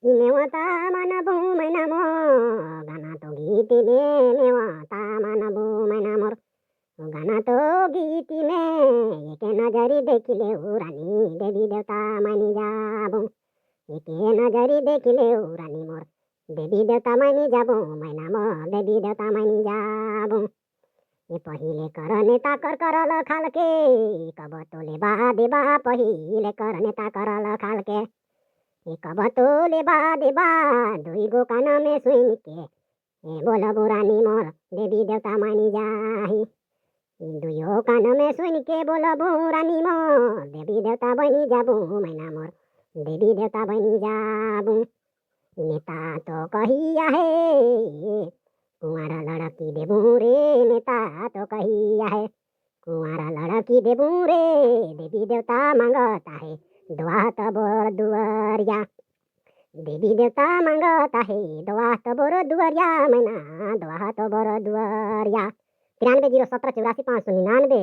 नेवता मानबो मैना मोर गाना तो गीत में नेवता मानबो मैना मोर गाना तो गीत में एक नजरी देखिले रानी देवी देवता मानी जाबो एक नजरी देखिले रानी मोर देवी देवता मानी जाबो मैना मोर देवी देवता मानी जाबो ये पहिले करने ताकर करल खालके कब तोले बा देबा पहिले करने ताकरल खालके एक बतोले बा देबा दुई गो कान में सुन के बोल बुरानी मोर देवी देवता मानी जाही दुयो कान में सुन के बोल बुरानी मोर देवी देवता बनी जाबू मैना मोर देवी देवता बनी जाबू नेता तो कहिया है कुंवारा लड़की देबू रे नेता तो कहिया है कुंवारा लड़की देबू रे देवी देवता मांगता है दुआ तबोर दुआरिया देवी देवता मांगता है दुआ तबोर दुआरिया मैना दुआ तबोर दुआरिया 93 0 17 84 599